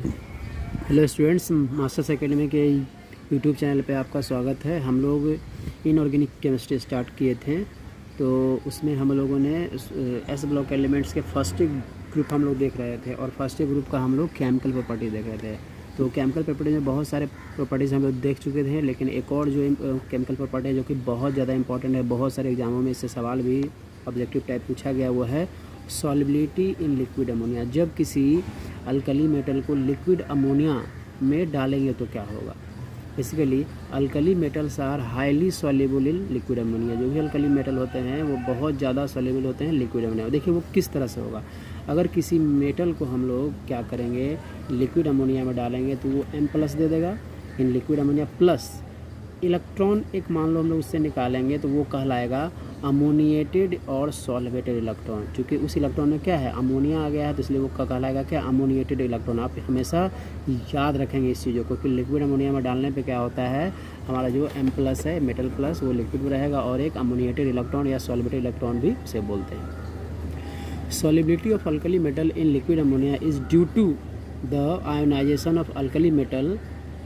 Hello students, masters academy के YouTube channel पे आपका स्वागत है। हम लोग इनऑर्गेनिक केमिस्ट्री स्टार्ट किए थे, तो उसमें हम लोगों ने एस ब्लॉक एलिमेंट्स के फर्स्ट ग्रुप हम लोग देख रहे थे और फर्स्ट ग्रुप का हम लोग केमिकल प्रॉपर्टी देख रहे थे। तो केमिकल प्रॉपर्टी में बहुत सारे प्रॉपर्टीज़ हम लोग देख चुके थे, लेकिन एक और जो केमिकल प्रॉपर्टी है जो कि बहुत ज़्यादा इंपॉर्टेंट है, बहुत सारे एग्जामों में इससे सवाल भी ऑब्जेक्टिव टाइप पूछा गया, वो है सॉल्युबिलिटी इन लिक्विड अमोनिया। जब किसी अल्कली मेटल को लिक्विड अमोनिया में डालेंगे तो क्या होगा। Basically alkali metals are highly soluble in liquid ammonia. जो भी अल्कली मेटल होते हैं वो बहुत ज़्यादा सॉल्युबल होते हैं लिक्विड अमोनिया। देखिए वो किस तरह से होगा। अगर किसी मेटल को हम लोग क्या करेंगे, लिक्विड अमोनिया में डालेंगे तो वो M+ दे देगा इन लिक्विड अमोनिया, प्लस इलेक्ट्रॉन एक मान लो हम लोग उससे निकालेंगे तो वो कहलाएगा अमोनिएटेड और सॉल्वेटेड इलेक्ट्रॉन। क्योंकि उस इलेक्ट्रॉन में क्या है, अमोनिया आ गया है, तो इसलिए वो कहलाएगा क्या, अमोनिएटेड इलेक्ट्रॉन। आप हमेशा याद रखेंगे इस चीज़ों को कि लिक्विड अमोनिया में डालने पे क्या होता है, हमारा जो M+ है, मेटल प्लस, वो लिक्विड में रहेगा और एक अमोनिएटेड इलेक्ट्रॉन या सॉल्वेटेड इलेक्ट्रॉन भी उसे बोलते हैं। Solubility of alkali metal in liquid ammonia is due to the ionisation of alkali metal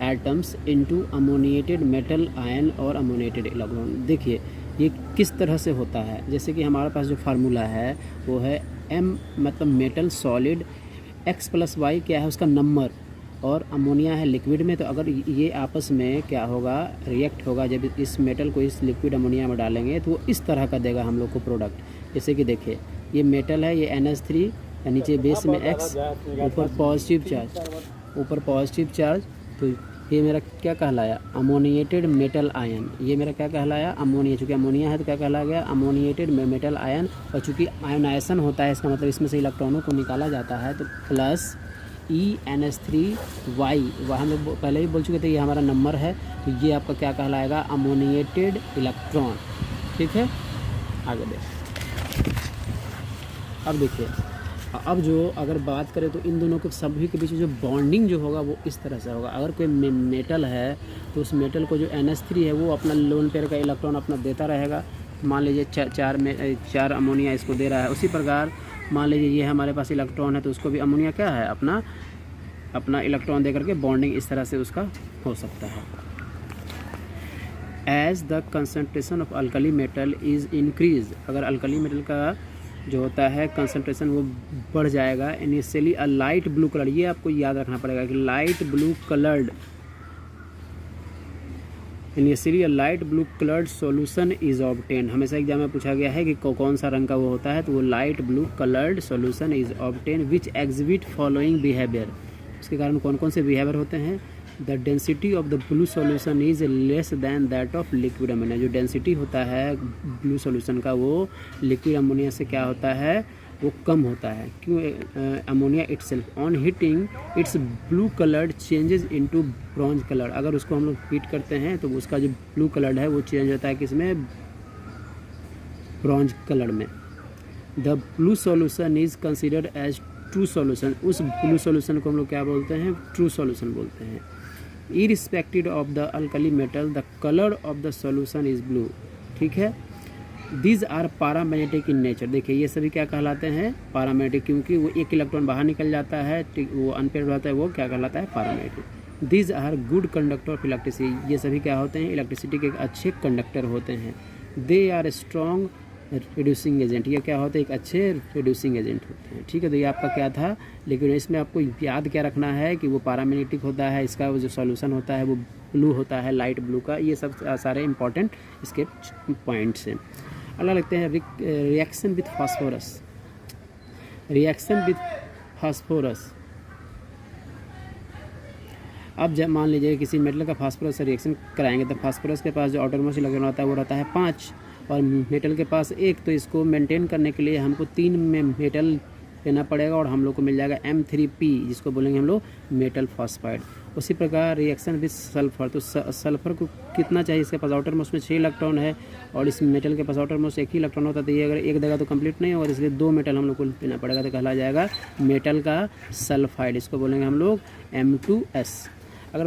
atoms into ammoniated metal ion और अमोनिएटेड इलेक्ट्रॉन। देखिए ये किस तरह से होता है। जैसे कि हमारे पास जो फार्मूला है वो है M मतलब मेटल सॉलिड, X+Y क्या है उसका नंबर, और अमोनिया है लिक्विड में। तो अगर ये आपस में क्या होगा, रिएक्ट होगा, जब इस मेटल को इस लिक्विड अमोनिया में डालेंगे तो वो इस तरह का देगा हम लोग को प्रोडक्ट। जैसे कि देखिए ये मेटल है, ये NH3, नीचे बेस में X, ऊपर पॉजिटिव चार्ज, तो ये मेरा क्या कहलाया, अमोनिएटेड मेटल आयन। ये मेरा क्या कहलाया, अमोनिया। चूँकि अमोनिया है तो क्या कहला गया, अमोनिएटेड मेटल आयन। और चूँकि आयोनाइजेशन होता है, इसका मतलब इसमें से इलेक्ट्रॉनों को निकाला जाता है, तो प्लस ENH3Y, वह हम लोग पहले ही बोल चुके थे, ये हमारा नंबर है। तो ये आपका क्या कहलाएगा, अमोनिएटेड इलेक्ट्रॉन। ठीक है, आगे देख। अब देखिए, अब जो अगर बात करें तो इन दोनों के सभी के बीच जो बॉन्डिंग जो होगा वो इस तरह से होगा। अगर कोई मेटल है तो उस मेटल को जो NH3 है वो अपना लोन पेयर का इलेक्ट्रॉन अपना देता रहेगा। मान लीजिए चार अमोनिया इसको दे रहा है। उसी प्रकार मान लीजिए ये हमारे पास इलेक्ट्रॉन है तो उसको भी अमोनिया क्या है, अपना इलेक्ट्रॉन दे करके बॉन्डिंग इस तरह से उसका हो सकता है। As the concentration of alkali metal is increase, अगर अल्कली मेटल का जो होता है कंसंट्रेशन वो बढ़ जाएगा। Initially a light blue colour, ये आपको याद रखना पड़ेगा कि light blue coloured, initially a light blue coloured solution is obtain. हमेशा एग्जाम में पूछा गया है कि कौन सा रंग का वो होता है, तो वो light blue coloured solution is obtain which exhibit following behaviour. उसके कारण कौन कौन से बिहेवियर होते हैं, the density of the blue solution is less than that of liquid ammonia. जो डेंसिटी होता है ब्लू सॉल्यूशन का वो लिक्विड अमोनिया से क्या होता है, वो कम होता है। क्यों, ammonia itself on heating it's blue coloured changes into bronze colour. अगर उसको हम लोग हीट करते हैं तो उसका जो ब्लू कलर्ड है वो चेंज होता है किसमें, ब्रॉन्ज कलर में। The blue solution is considered as true solution. उस ब्लू सॉल्यूशन को हम लोग क्या बोलते हैं, ट्रू सॉल्यूशन बोलते हैं। irrespective of the alkali metal the color of the solution is blue। ठीक है, these are paramagnetic in nature। देखिए ये सभी क्या कहलाते हैं, पैरामैग्नेटिक, क्योंकि वो एक इलेक्ट्रॉन बाहर निकल जाता है, वो अनपेयर्ड होता है, वो क्या कहलाता है, paramagnetic. these are good conductor of electricity। ये सभी क्या होते हैं, इलेक्ट्रिसिटी के एक अच्छे कंडक्टर होते हैं। they are strong reducing agent, ये क्या होता है, एक अच्छे रिड्यूसिंग एजेंट होते हैं। ठीक है, तो ये आपका क्या था, लेकिन इसमें आपको याद क्या रखना है कि वो पैरामैग्नेटिक होता है, इसका जो सॉल्यूशन होता है वो ब्लू होता है, लाइट ब्लू का। ये सब सारे इंपॉर्टेंट इसके पॉइंट्स हैं। अगला लगते हैं reaction with phosphorus. Reaction with phosphorus, अब जब मान लीजिए किसी मेटल का फास्फोरस से रिएक्शन कराएंगे तो फास्फोरस के पास जो आउटरमोस्ट इलेक्ट्रॉन होता है वो रहता है 5 और मेटल के पास 1। तो इसको मेंटेन करने के लिए हमको 3 में मेटल लेना पड़ेगा और हम लोग को मिल जाएगा M3P, जिसको बोलेंगे हम लोग मेटल फॉस्फाइड। उसी प्रकार रिएक्शन विथ सल्फर, तो सल्फर को कितना चाहिए, इसके पास आउटर मोस्ट में 6 इलेक्ट्रॉन है और इस मेटल के पास आउटर मोस्ट 1 ही इलेक्ट्रॉन होता है। तो ये अगर एक देगा तो कंप्लीट नहीं होगा, इसलिए 2 मेटल हम लोग को लेना पड़ेगा, तो कहला जाएगा मेटल का सल्फाइड। इसको बोलेंगे हम लोग M2S। अगर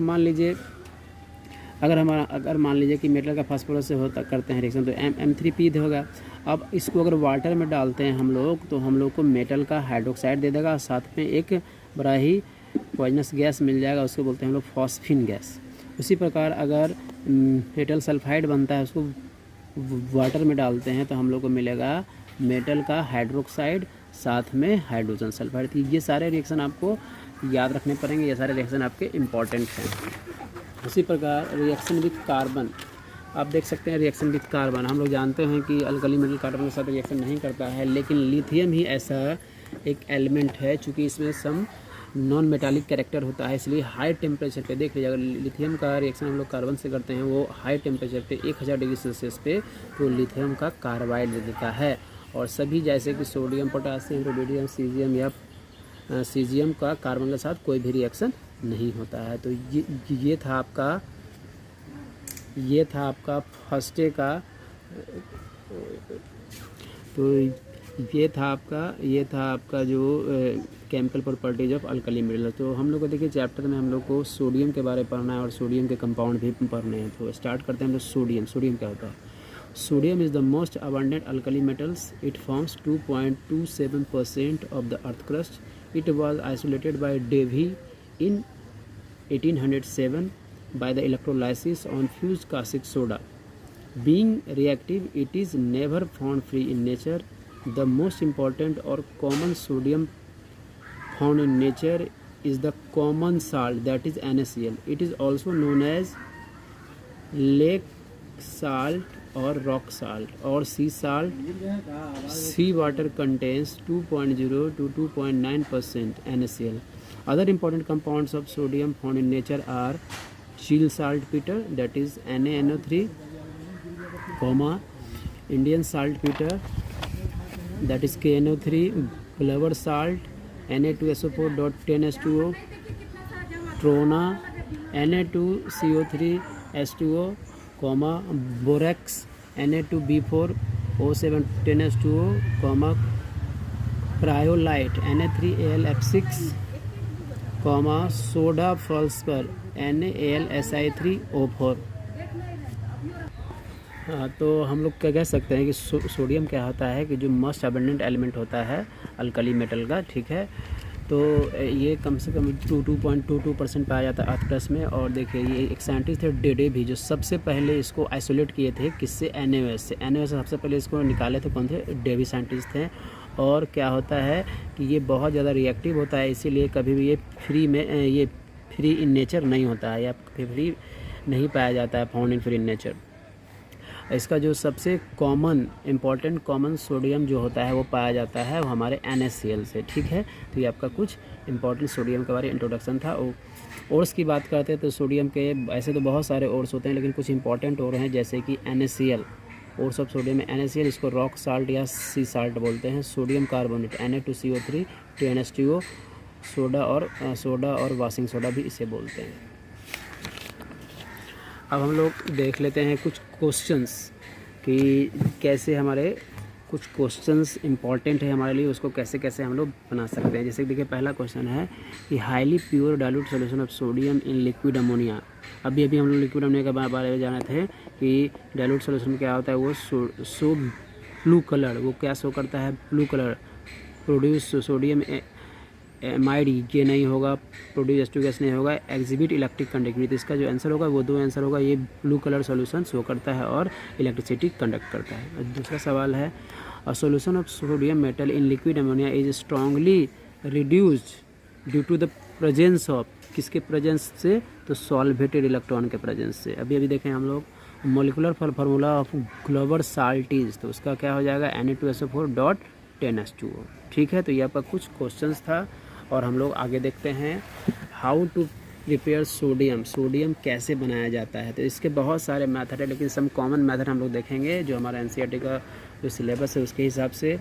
मान लीजिए कि मेटल का फास्फोरस से होता करते हैं रिएक्शन तो M3P होगा। अब इसको अगर वाटर में डालते हैं हम लोग तो हम लोग को मेटल का हाइड्रोक्साइड दे देगा, साथ में एक बड़ा ही पॉइजनस गैस मिल जाएगा, उसको बोलते हैं हम लोग फॉस्फिन गैस। उसी प्रकार अगर मेटल सल्फाइड बनता है, उसको वाटर में डालते हैं तो हम लोग को मिलेगा मेटल का हाइड्रोक्साइड, साथ में हाइड्रोजन सल्फाइड। तो ये सारे रिएक्शन आपको याद रखने पड़ेंगे, ये सारे रिएक्शन आपके इम्पॉर्टेंट हैं। उसी प्रकार रिएक्शन विथ कार्बन, आप देख सकते हैं रिएक्शन विथ कार्बन। हम लोग जानते हैं कि अल्कली मेटल कार्बन के साथ रिएक्शन नहीं करता है, लेकिन लिथियम ही ऐसा एक एलिमेंट है, चूँकि इसमें सम नॉन मेटालिक कैरेक्टर होता है, इसलिए हाई टेम्परेचर पे देख लीजिए, अगर लिथियम का रिएक्शन हम लोग कार्बन से करते हैं वो हाई टेम्परेचर पे 1000 डिग्री सेल्सियस पे तो लिथियम का कार्बाइड दे देता है। और सभी जैसे कि सोडियम, पोटासियम, रुबिडियम, सीजियम या सीजियम का कार्बन के साथ कोई भी रिएक्शन नहीं होता है। तो ये था आपका फर्स्ट डे का, तो ये था आपका जो chemical properties of alkali metal. तो हम लोग को देखिए चैप्टर में हम लोग को सोडियम के बारे में पढ़ना है और सोडियम के कंपाउंड भी पढ़ने हैं। तो स्टार्ट करते हैं हम लोग सोडियम क्या होता है। Sodium is the most abundant alkali metals, it forms 2.27% of the earth crust. It was isolated by Davy in 1807 by the electrolysis on fused caustic soda. Being reactive, it is never found free in nature. The most important or common sodium found in nature is the common salt, that is NaCl. It is also known as lake salt or rock salt or sea salt. Sea water contains 2.0 to 2.9% NaCl. Other important compounds of sodium found in nature are Shield saltpeter, that is NaNO3, Indian saltpeter, that is KNO3, Glover salt, Na2SO4.10H2O, Trona, Na2CO3H2O, borax, Na2B4O710H2O, cryolite, Na3AlF6, soda phosphor NaAlSi3O4। तो हम लोग क्या कह सकते हैं कि sodium क्या होता है कि जो मोस्ट अबंडेंट एलिमेंट होता है अल्कली मेटल का, ठीक है। तो ये कम से कम 2.22% पाया जाता है अर्थ क्रस्ट में। और देखिए ये एक साइंटिस्ट थे डेडे भी, जो सबसे पहले इसको आइसोलेट किए थे, किससे, NaOH से। NaOH सबसे पहले इसको निकाले थे, कौन थे, डेवी साइंटिस्ट थे। और क्या होता है कि ये बहुत ज़्यादा रिएक्टिव होता है, इसीलिए कभी भी ये फ्री इन नेचर नहीं होता है या फ्री नहीं पाया जाता है, found in free in nature. इसका जो सबसे कॉमन सोडियम जो होता है वो पाया जाता है वो हमारे NaCl से, ठीक है। तो ये आपका कुछ इंपॉर्टेंट सोडियम के बारे में इंट्रोडक्शन था। ओर्स की बात करते हैं तो सोडियम के ऐसे तो बहुत सारे ओर्स होते हैं, लेकिन कुछ इंपॉर्टेंट और हैं जैसे कि NaCl, ओर्स ऑफ सोडियम में NaCl, इसको रॉक साल्ट या सी साल्ट बोलते हैं। Sodium carbonate Na2CO3 2NH2O, soda और वाशिंग सोडा भी इसे बोलते हैं। अब हम लोग देख लेते हैं कुछ क्वेश्चंस कि कैसे हमारे कुछ क्वेश्चंस इंपॉर्टेंट है हमारे लिए, उसको कैसे कैसे हम लोग बना सकते हैं। जैसे देखिए पहला क्वेश्चन है कि highly pure dilute solution of sodium in liquid ammonia. अभी हम लोग लिक्विड अमोनिया के बारे में जाने थे कि डाइल्यूट सॉल्यूशन में क्या होता है, वो सो ब्लू कलर, वो क्या शो करता है, blue colour. Produce sodium amide ये नहीं होगा, प्रोड्यूस H2 गैस नहीं होगा, एग्जिबिट इलेक्ट्रिक कंडक्टिविटी। इसका जो आंसर होगा वो दो आंसर होगा, ये ब्लू कलर सॉल्यूशन शो करता है और इलेक्ट्रिसिटी कंडक्ट करता है। दूसरा सवाल है a solution of sodium metal in liquid ammonia is strongly reduced due to the presence of, किसके प्रेजेंस से, तो सॉल्वेटेड इलेक्ट्रॉन के प्रेजेंस से। अभी देखें हम लोग मोलिकुलर फार्मूला ऑफ ग्लोबर साल्टीज, तो उसका क्या हो जाएगा, Na2SO4.10H2O, ठीक है। तो ये आपका कुछ क्वेश्चंस था और हम लोग आगे देखते हैं हाउ टू प्रिपेयर सोडियम कैसे बनाया जाता है। तो इसके बहुत सारे मेथड है, लेकिन सम कॉमन मेथड हम लोग देखेंगे जो हमारा NCERT का जो सिलेबस है उसके हिसाब से।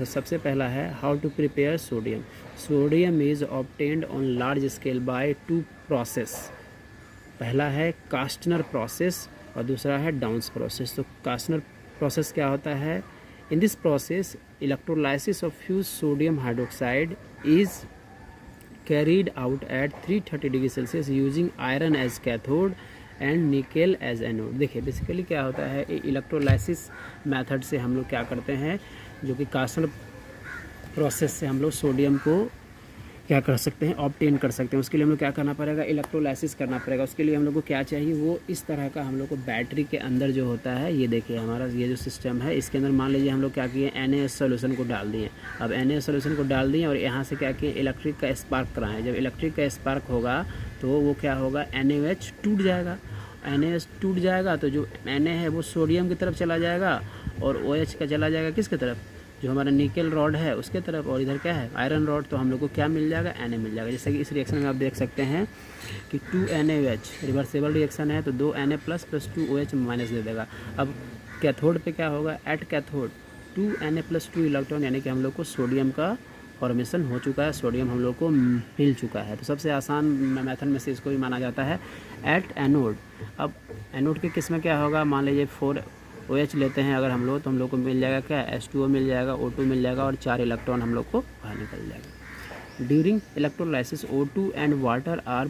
सबसे पहला है how to prepare sodium is obtained on large scale by 2 process. पहला है कास्टनर प्रोसेस और दूसरा है डाउन्स प्रोसेस। तो कास्टनर प्रोसेस क्या होता है, in this process electrolysis of fuse sodium hydroxide is carried out at 330 degree Celsius using iron as cathode and nickel as anode. देखिए बेसिकली क्या होता है, इलेक्ट्रोलाइसिस मेथड से हम लोग क्या करते हैं, जो कि कास्टनर प्रोसेस से हम लोग सोडियम को क्या कर सकते हैं, ऑब्टेन कर सकते हैं। उसके लिए हम लोग क्या करना पड़ेगा, इलेक्ट्रोलाइसिस करना पड़ेगा। उसके लिए हम लोग को क्या चाहिए, वो इस तरह का हम लोग को बैटरी के अंदर जो होता है, ये देखिए हमारा ये जो सिस्टम है, इसके अंदर मान लीजिए हम लोग क्या किए, NaS सोल्यूशन को डाल दिए। अब NaS सोल्यूशन को डाल दिए और यहाँ से क्या किए, इलेक्ट्रिक का स्पार्क कराएं। जब इलेक्ट्रिक का स्पार्क होगा तो वो क्या होगा, NaOH टूट जाएगा। NaOH टूट जाएगा तो जो Na है वो सोडियम की तरफ चला जाएगा और OH का चला जाएगा किसकी तरफ, जो हमारा निकल रॉड है उसके तरफ, और इधर क्या है, आयरन रॉड। तो हम लोग को क्या मिल जाएगा, Na मिल जाएगा। जैसे कि इस रिएक्शन में आप देख सकते हैं कि 2NaOH रिवर्सेबल रिएक्शन है, तो 2Na प्लस 2OH माइनस दे देगा। अब कैथोड पे क्या होगा, at cathode 2Na plus 2 electron, यानी कि हम लोग को सोडियम का फॉर्मेशन हो चुका है, सोडियम हम लोग को मिल चुका है। तो सबसे आसान मेथड में से इसको भी माना जाता है एट एनोड। अब एनोड के केस में क्या होगा, मान लीजिए 4OH लेते हैं अगर हम लोग, तो हम लोग को मिल जाएगा क्या, H2O मिल जाएगा, O2 मिल जाएगा और 4 इलेक्ट्रॉन हम लोग को बाहर निकल जाएगा। During electrolysis O2 and water are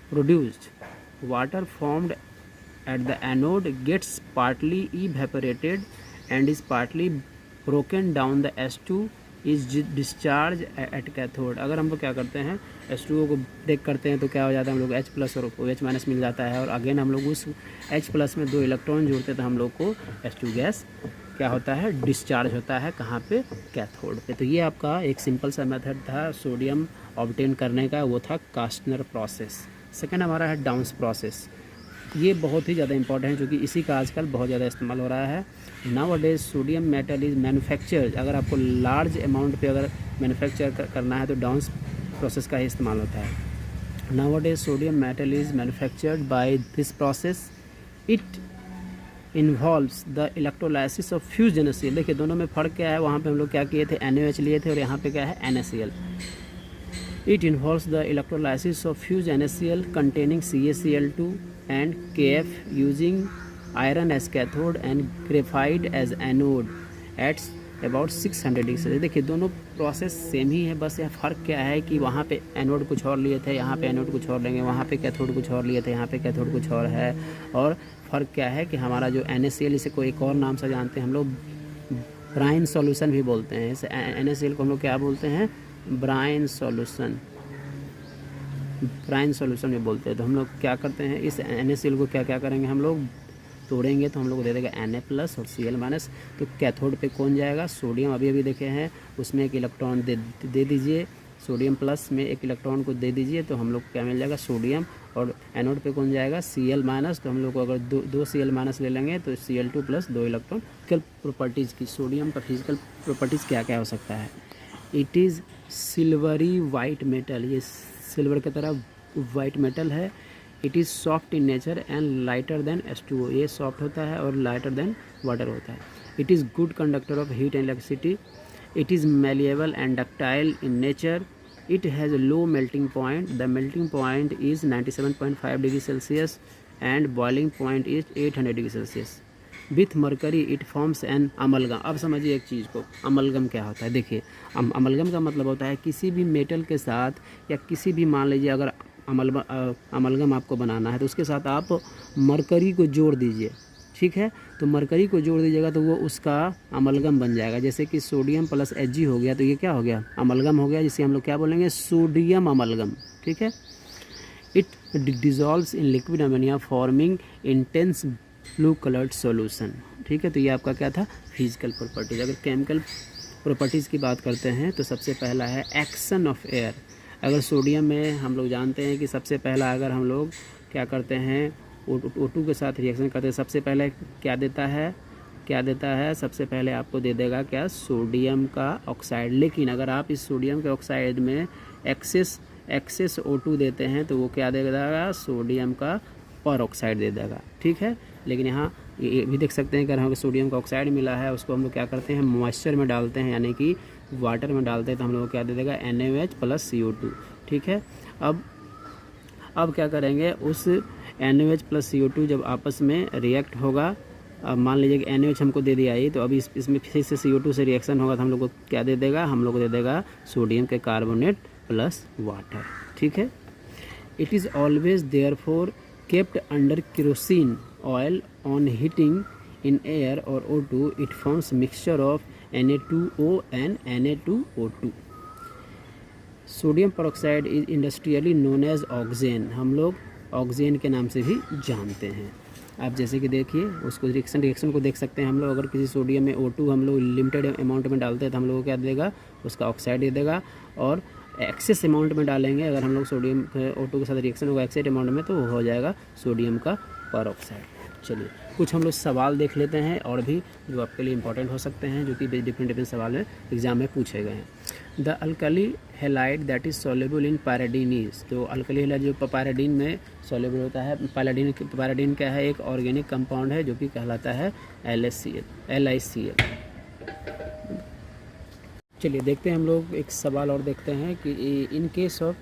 produced. Water formed at the anode gets partly evaporated and is partly broken down. The H2 is discharge at cathode. अगर हम लोग क्या करते हैं, H2O को ब्रेक करते हैं तो क्या हो जाता है, हम लोग H प्लस और OH माइनस मिल जाता है, और अगेन हम लोग उस H प्लस में 2 इलेक्ट्रॉन जोड़ते हैं तो हम लोग को H2 गैस क्या होता है, डिस्चार्ज होता है। कहाँ पे, कैथोड पे। तो ये आपका एक सिंपल सा मेथड था सोडियम ऑब्टेन करने का, वो था कास्टनर प्रोसेस। सेकेंड हमारा है डाउन्स प्रोसेस। ये बहुत ही ज़्यादा इंपॉर्टेंट है क्योंकि इसी का आजकल बहुत ज़्यादा इस्तेमाल हो रहा है। Nowadays sodium metal is manufactured. अगर आपको लार्ज अमाउंट पे अगर मैन्युफैक्चर करना है तो डाउन्स प्रोसेस का ही इस्तेमाल होता है। Nowadays sodium metal is manufactured by this process. It involves the electrolysis of fuse NaCl। देखिए दोनों में फ़र्क क्या है, वहाँ पे हम लोग क्या किए थे, NaOH लिए थे और यहाँ पे क्या है, NaCl। It involves the electrolysis of fused NaCl containing CaCl2 and Kf using iron as cathode and graphite as anode at about 600 degree Celsius. देखिए दोनों प्रोसेस सेम ही है, बस यह फ़र्क क्या है कि वहाँ पे एनोड कुछ और लिए थे, यहाँ पे एनोड कुछ और लेंगे, वहाँ पे कैथोड कुछ और लिए थे, यहाँ पे कैथोड कुछ और है। और फ़र्क क्या है कि हमारा जो NaCl, इसे कोई एक और नाम से जानते हैं हम लोग, ब्राइन सॉल्यूशन भी बोलते हैं। इस NaCl को हम लोग क्या बोलते हैं, ब्राइन सॉल्यूशन, ब्राइन सॉल्यूशन भी बोलते हैं। तो हम लोग क्या करते हैं, इस NaCl को क्या करेंगे, हम लोग तोड़ेंगे तो हम लोग को दे देगा Na प्लस और Cl माइनस। तो कैथोड पे कौन जाएगा, सोडियम। अभी देखे हैं, उसमें एक इलेक्ट्रॉन दे दीजिए, सोडियम प्लस में एक इलेक्ट्रॉन को दे दीजिए तो हम लोग क्या मिल जाएगा, सोडियम। और एनोड पे कौन जाएगा, Cl माइनस। तो हम लोग को अगर दो Cl माइनस ले लेंगे तो Cl2 plus 2 electron. Physical properties की, सोडियम का फिजिकल प्रॉपर्टीज़ क्या क्या हो सकता है। It is silvery white metal, ये सिल्वर की तरह वाइट मेटल है। It is soft in nature and lighter than H2O, ये सॉफ्ट होता है और लाइटर देन वाटर होता है। It is good conductor of heat and electricity. It is malleable and ductile in nature. It has a low melting point. The melting point is 97.5 degree Celsius and boiling point is 800 degree Celsius. With mercury it forms an amalgam. अब समझिए एक चीज़ को, amalgam क्या होता है। देखिए amalgam का मतलब होता है किसी भी मेटल के साथ या किसी भी, मान लीजिए अगर अमलगम आपको बनाना है तो उसके साथ आप मरकरी को जोड़ दीजिए, ठीक है। तो मरकरी को जोड़ दीजिएगा तो वो उसका अमलगम बन जाएगा। जैसे कि सोडियम प्लस Hg हो गया तो ये क्या हो गया, अमलगम हो गया, जिसे हम लोग क्या बोलेंगे, सोडियम अमलगम, ठीक है। It dissolves in liquid ammonia forming intense blue coloured solution, ठीक है। तो ये आपका क्या था, फिजिकल प्रॉपर्टीज। अगर केमिकल प्रॉपर्टीज़ की बात करते हैं तो सबसे पहला है एक्शन ऑफ एयर। अगर सोडियम में हम लोग जानते हैं कि सबसे पहला अगर हम लोग क्या करते हैं, O2 के साथ रिएक्शन करते हैं, सबसे पहले क्या देता है, सबसे पहले आपको दे देगा क्या, सोडियम का ऑक्साइड। लेकिन अगर आप इस सोडियम के ऑक्साइड में एक्सेस O2 देते हैं तो वो क्या दे देगा, सोडियम का पर ऑक्साइड दे देगा, ठीक है। लेकिन यहाँ ये भी देख सकते हैं कि अगर हमें सोडियम का ऑक्साइड मिला है उसको हम लोग क्या करते हैं, मॉइस्चर में डालते हैं, यानी कि वाटर में डालते हैं तो हम लोग को क्या दे देगा, NaOH प्लस CO2, ठीक है। अब क्या करेंगे, उस NaOH प्लस CO2 जब आपस में रिएक्ट होगा, अब मान लीजिए कि NaOH हमको दे दिया है, तो अभी इसमें फिर से CO2 से रिएक्शन होगा तो हम लोग को क्या दे देगा, हम लोग को दे देगा सोडियम के कार्बोनेट प्लस वाटर, ठीक है। It is always therefore kept under kerosene oil on heating in air or O2. It forms mixture of Na2O and Na2O2. Sodium peroxide is industrially known as oxone, हम लोग ऑक्सेन के नाम से भी जानते हैं। आप जैसे कि देखिए उसको रिएक्शन को देख सकते हैं हम लोग। अगर किसी सोडियम में O2 हम लोग लिमिटेड अमाउंट में डालते हैं तो हम लोग को क्या देगा, उसका ऑक्साइड दे देगा। और एक्सेस अमाउंट में डालेंगे अगर हम लोग सोडियम O2 के साथ रिएक्शन होगा एक्सेस अमाउंट में, तो वो हो जाएगा सोडियम का परऑक्साइड। चलिए कुछ हम लोग सवाल देख लेते हैं और भी जो आपके लिए इंपॉर्टेंट हो सकते हैं, जो कि डिफरेंट सवाल में एग्जाम में पूछे गए हैं। The alkali halide that is soluble in pyridine is, तो अल्कली हैलाइड जो पैराडीन में सॉल्युबल होता है, पैराडीन क्या है, एक ऑर्गेनिक कंपाउंड है जो कि कहलाता है LiCl। चलिए देखते हैं हम लोग एक सवाल और देखते हैं कि in case of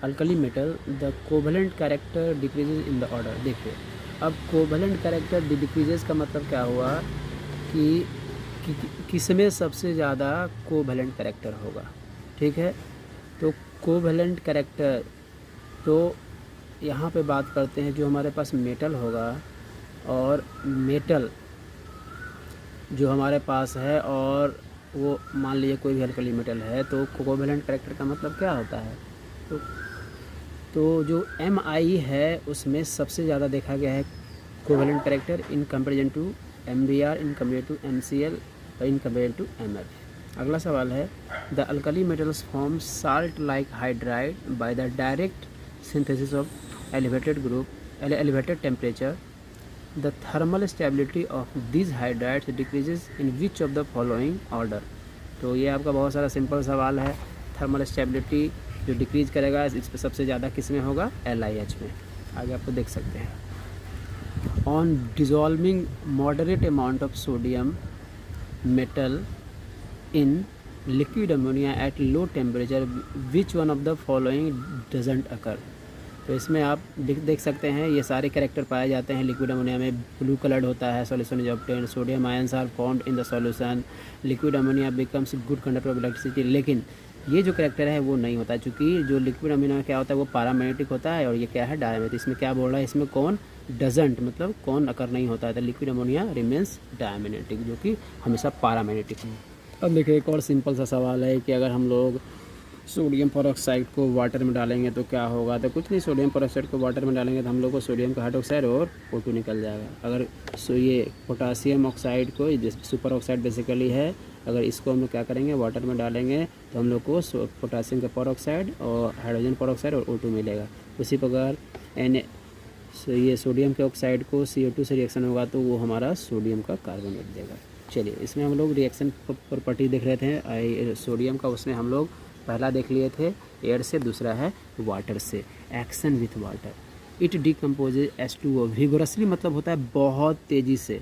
alkali metal the covalent character decreases in the order. देखिए अब कोवेलेंट कैरेक्टर डिक्रीजेज का मतलब क्या हुआ कि किसमें सबसे ज़्यादा कोवेलेंट कैरेक्टर होगा। ठीक है, तो कोवेलेंट कैरेक्टर, तो यहाँ पे बात करते हैं जो हमारे पास मेटल होगा, और मेटल जो हमारे पास है और वो मान लीजिए कोई भी अल्कली मेटल है, तो कोवेलेंट कैरेक्टर का मतलब क्या होता है, तो जो Mi है उसमें सबसे ज़्यादा देखा गया है covalent character in comparison to Mbr, in compare to MCl और इन कंपेयर टू Mf। अगला सवाल है the alkali metals form salt like hydride by the direct synthesis of elevated temperature. The thermal stability of this hydrides decreases in which of the following order. तो ये आपका बहुत सारा simple सवाल है। थर्मल स्टेबिलिटी जो डिक्रीज करेगा इस पर सबसे ज़्यादा किस में होगा, LiH में। आगे आपको देख सकते हैं। On dissolving moderate amount of sodium metal in liquid ammonia at low temperature which one of the following doesn't occur. तो इसमें आप देख सकते हैं ये सारे कैरेक्टर पाए जाते हैं लिक्विड अमोनिया में। ब्लू कलर्ड होता है, solution is obtained, sodium ions are formed in the solution, liquid ammonia becomes good conductor of electricity. लेकिन ये जो कैरेक्टर है वो नहीं होता, क्योंकि जो लिक्विड अमोनिया में क्या होता है वो पैरामैग्नेटिक होता है और ये क्या है, डायमैग्नेटिक। इसमें क्या बोल रहा है, इसमें कौन डजंट, मतलब कौन अकर नहीं होता है, तो लिक्विड अमोनिया रिमेंस डायमैग्नेटिक, जो कि हमेशा पैरामैग्नेटिक है। अब देखिए एक और सिंपल सा सवाल है कि अगर हम लोग सोडियम परऑक्साइड को वाटर में डालेंगे तो क्या होगा, तो कुछ नहीं, सोडियम परऑक्साइड को वाटर में डालेंगे तो हम लोग को सोडियम का हाइड्रोक्साइड और O2 निकल जाएगा। अगर ये पोटासियम ऑक्साइड को सुपर ऑक्साइड बेसिकली है, अगर इसको हम लोग क्या करेंगे वाटर में डालेंगे तो हम लोग को पोटासियम का परऑक्साइड और हाइड्रोजन परऑक्साइड और O2 मिलेगा। उसी प्रकार ये सोडियम के ऑक्साइड को CO2 से रिएक्शन होगा तो वो हमारा सोडियम का कार्बोनेट देगा। चलिए इसमें हम लोग रिएक्शन प्रॉपर्टी देख रहे थे सोडियम का, उसमें हम लोग पहला देख लिए थे एयर से, दूसरा है वाटर से। Action with water, it decomposes H2O vigorously, मतलब होता है बहुत तेज़ी से।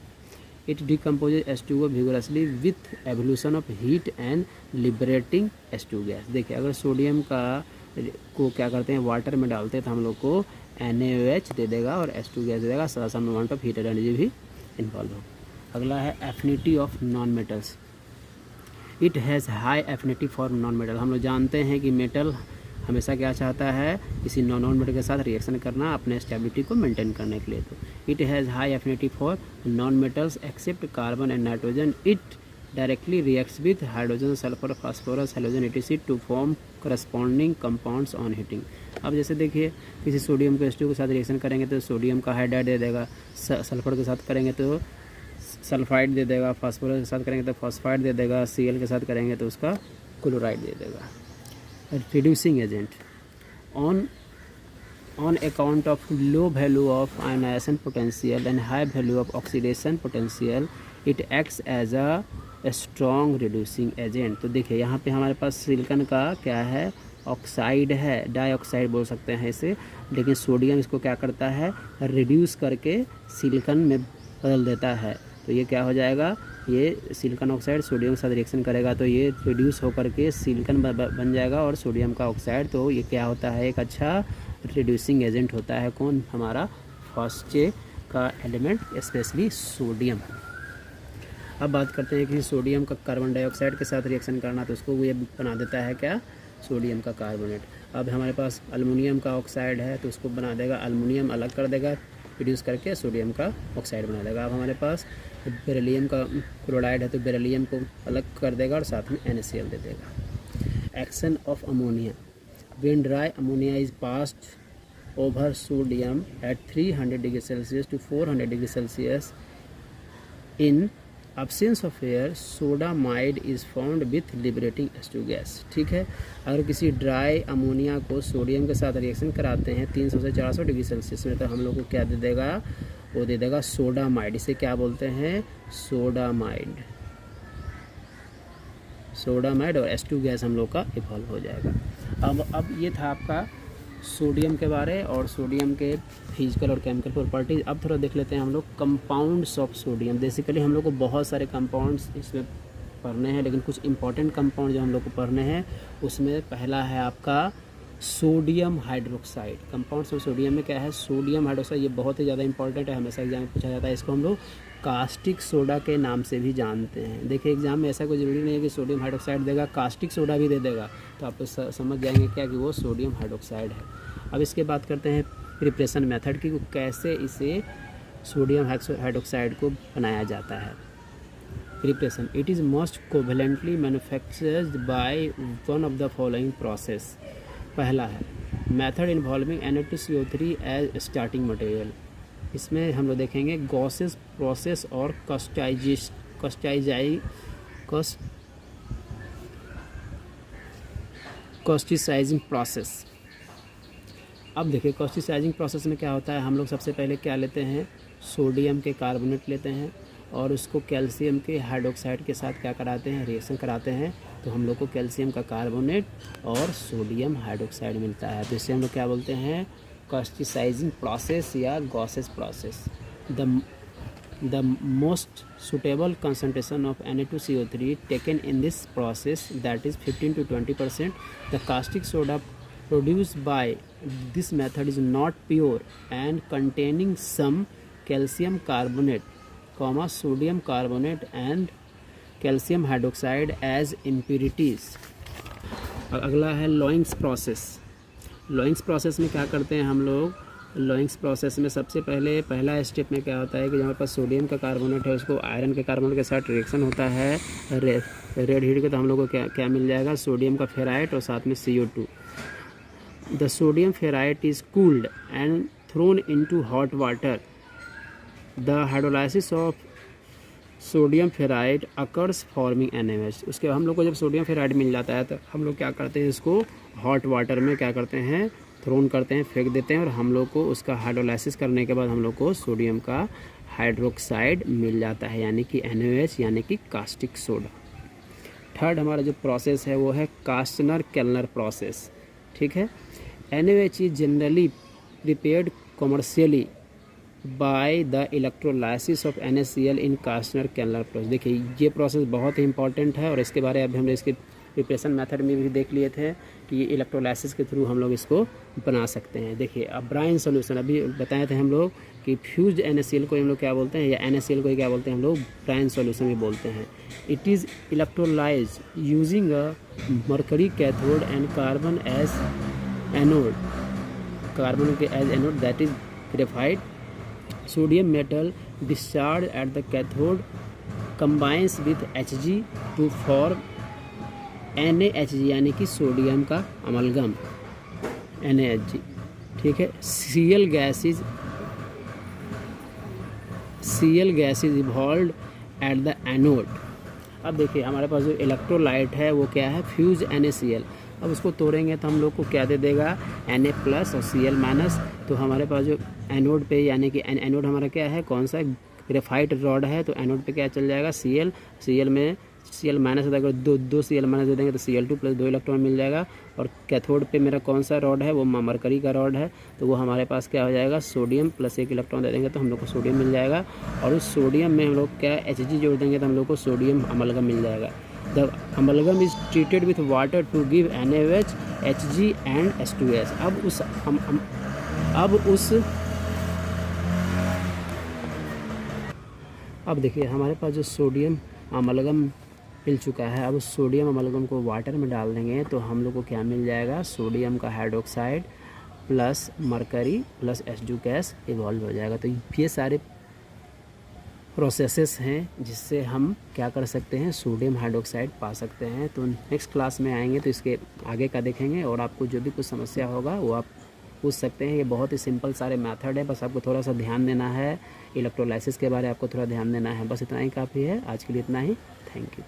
It decomposes H2O vigorously with evolution of heat and liberating H2 gas. देखिए अगर सोडियम को क्या करते हैं वाटर में डालते हैं तो हम लोग को NaOH दे देगा और H2 गैस दे देगा, some amount of heat energy भी इन्वॉल्व होगा। अगला है affinity of non metals, it has high affinity for non metal. हम लोग जानते हैं कि मेटल हमेशा क्या चाहता है, किसी नॉन मेटल के साथ रिएक्शन करना अपने स्टेबिलिटी को मेंटेन करने के लिए। तो it has high affinity for non metals except carbon and nitrogen. It directly reacts with hydrogen, sulphur, phosphorus, halogen etc to form corresponding compounds on heating. अब जैसे देखिए किसी सोडियम को H2 के साथ रिएक्शन करेंगे तो सोडियम का हाइड्राइड दे देगा, सल्फर के साथ करेंगे तो सल्फाइड दे देगा, फास्फोरस के साथ करेंगे तो फॉस्फाइड दे देगा, Cl के साथ करेंगे तो उसका क्लोराइड दे देगा। Reducing agent, on account of low value of ionisation potential and high value of oxidation potential it acts as a strong reducing agent. तो देखिए यहाँ पे हमारे पास सिलिकॉन का क्या है, ऑक्साइड है, डाइऑक्साइड बोल सकते हैं इसे, लेकिन सोडियम इसको क्या करता है, रिड्यूस करके सिलिकॉन में बदल देता है। तो ये क्या हो जाएगा, ये सिलिकॉन ऑक्साइड सोडियम के साथ रिएक्शन करेगा तो ये रिड्यूस होकर के सिलिकॉन बन जाएगा और सोडियम का ऑक्साइड। तो ये क्या होता है, एक अच्छा रिड्यूसिंग एजेंट होता है। कौन, हमारा फॉस्फेट का एलिमेंट स्पेशली सोडियम। अब बात करते हैं कि सोडियम का कार्बन डाइऑक्साइड के साथ रिएक्शन करना, तो उसको ये बना देता है क्या, सोडियम का कार्बोनेट। अब हमारे पास अल्युमिनियम का ऑक्साइड है तो उसको बना देगा, अल्युमिनियम अलग कर देगा, रिड्यूस करके सोडियम का ऑक्साइड बना देगा। अब हमारे पास बेरिलियम का क्लोराइड है तो बेरिलियम को अलग कर देगा और साथ में NaCl दे देगा। Action of ammonia, When dry ammonia is passed over sodium at 300 degrees Celsius to 400 degrees Celsius, in absence of air, sodamide is formed with liberating H2 gas. ठीक है, अगर किसी ड्राई अमोनिया को सोडियम के साथ reaction कराते हैं 300 से 400 डिग्री सेल्सियस में, तो हम लोग को क्या दे देगा, वो दे देगा सोडामाइड। इसे क्या बोलते हैं, सोडामाइड। सोडामाइड और H2 गैस हम लोग का इवॉल्व हो जाएगा। अब ये था आपका सोडियम के बारे और सोडियम के फिजिकल और केमिकल प्रॉपर्टीज। अब थोड़ा देख लेते हैं हम लोग कंपाउंड्स ऑफ सोडियम। बेसिकली हम लोग को बहुत सारे कंपाउंड्स इसमें पढ़ने हैं, लेकिन कुछ इंपॉर्टेंट कंपाउंड जो हम लोग को पढ़ने हैं उसमें पहला है आपका sodium hydroxide. Compounds of sodium में क्या है, सोडियम हाइड्रोक्साइड। ये बहुत ही ज़्यादा इंपॉर्टेंट है, हमेशा एग्जाम में पूछा जाता है। इसको हम लोग कास्टिक सोडा के नाम से भी जानते हैं। देखिए एग्जाम में ऐसा कोई ज़रूरी नहीं है कि सोडियम हाइड्रोक्साइड देगा, कास्टिक सोडा भी दे देगा, तो आप समझ जाएंगे क्या कि वो सोडियम हाइड्रोक्साइड है। अब इसके बात करते हैं प्रिपरेशन मेथड की, कैसे इसे सोडियम हाइड्रोक्साइड को बनाया जाता है। Preparation, it is most covalently manufactured by one of the following process. पहला है method involving Na2CO3 as starting material. इसमें हम लोग देखेंगे गॉसेस प्रोसेस और कॉस्टिसाइजिंग प्रोसेस। अब देखिए कॉस्टिसाइजिंग प्रोसेस में क्या होता है, हम लोग सबसे पहले क्या लेते हैं, सोडियम के कार्बोनेट लेते हैं और उसको कैल्शियम के हाइड्रोक्साइड के साथ क्या कराते हैं, रिएक्शन कराते हैं, तो हम लोग को कैल्शियम का कार्बोनेट और सोडियम हाइड्रोक्साइड मिलता है। तो इसे हम लोग क्या बोलते हैं, कॉस्टिसाइजिंग प्रोसेस या Gauss's process. The most suitable concentration of Na2CO3 taken in this process, that is 15 to 20%. The caustic soda produced by this method is not pure and containing some calcium carbonate, sodium carbonate and calcium hydroxide as impurities। और अगला है लॉइंग्स process. लॉइंग्स process में क्या करते हैं हम लोग, लॉइंग्स process में सबसे पहला स्टेप में क्या होता है कि जहाँ पर सोडियम का कार्बोनेट है उसको आयरन के कार्बोनेट के साथ रिएक्शन होता है रेड हीट के, तो हम लोग को क्या मिल जाएगा, सोडियम का फेराइट और साथ में CO2। The sodium ferrite is cooled and throne into hot water. The hydrolysis of sodium ferrite occurs forming NaOH। उसके हम लोग को जब सोडियम फेराइड मिल जाता है तो हम लोग क्या करते हैं, इसको हॉट वाटर में क्या करते हैं, थ्रोन करते हैं, फेंक देते हैं, और हम लोग को उसका हाइड्रोलाइसिस करने के बाद हम लोग को सोडियम का हाइड्रोक्साइड मिल जाता है, यानी कि NaOH, यानी कि कास्टिक सोडा। थर्ड हमारा जो प्रोसेस है वो है कास्टनर-केल्नर प्रोसेस। ठीक है, NaOH is generally prepared commercially by the electrolysis of NaCl in Castner Kellner process. देखिए ये प्रोसेस बहुत ही इंपॉर्टेंट है और इसके बारे में हमने इसके प्रिपरेशन मेथड में भी देख लिए थे कि ये इलेक्ट्रोलाइसिस के थ्रू हम लोग इसको बना सकते हैं। देखिए अब ब्राइन सॉल्यूशन अभी बताए थे हम लोग कि फ्यूज्ड NaCl को हम लोग क्या बोलते हैं, या NaCl को क्या बोलते हैं हम लोग, ब्राइन सॉल्यूशन भी बोलते हैं। It is electrolyse using a mercury cathode and carbon as anode, carbon के as anode, that is graphite. Sodium metal discharge at the cathode combines with Hg to form NaHg, यानी कि sodium का amalgam NaHg। ठीक है, Cl gas is evolve eight the anode. अब देखिए हमारे पास जो इलेक्ट्रोलाइट है वो क्या है, फ्यूज NaCl। अब उसको तोड़ेंगे तो हम लोग को क्या दे देगा, Na प्लस और Cl-। तो हमारे पास जो एनोड पे, यानी कि एनोड हमारा क्या है, कौन सा, ग्रेफाइट रॉड है, तो एनोड पे क्या चल जाएगा, Cl में Cl- अगर दो Cl- दे देंगे तो Cl2 प्लस 2 इलेक्ट्रॉन मिल जाएगा। और कैथोड पे मेरा कौन सा रॉड है, वो मरकरी का रॉड है, तो वो हमारे पास क्या हो जाएगा, सोडियम प्लस 1 इलेक्ट्रॉन दे देंगे तो हम लोग को सोडियम मिल जाएगा। और उस सोडियम में हम लोग क्या Hg जोड़ देंगे तो हम लोग को सोडियम अमलगम मिल जाएगा। The amalgam is treated with water to give NaOH, Hg and H2S। अब देखिए हमारे पास जो सोडियम अमलगम मिल चुका है, अब उस सोडियम अमलगम को वाटर में डाल देंगे तो हम लोग को क्या मिल जाएगा, सोडियम का hydroxide plus mercury plus H2 gas evolve हो जाएगा। तो ये सारे प्रोसेसेस हैं जिससे हम क्या कर सकते हैं, सोडियम हाइड्रोक्साइड पा सकते हैं। तो नेक्स्ट क्लास में आएंगे तो इसके आगे का देखेंगे, और आपको जो भी कुछ समस्या होगा वो आप पूछ सकते हैं। ये बहुत ही सिंपल सारे मेथड है, बस आपको थोड़ा सा ध्यान देना है, इलेक्ट्रोलाइसिस के बारे में आपको थोड़ा ध्यान देना है, बस इतना ही काफ़ी है। आज के लिए इतना ही। Thank you.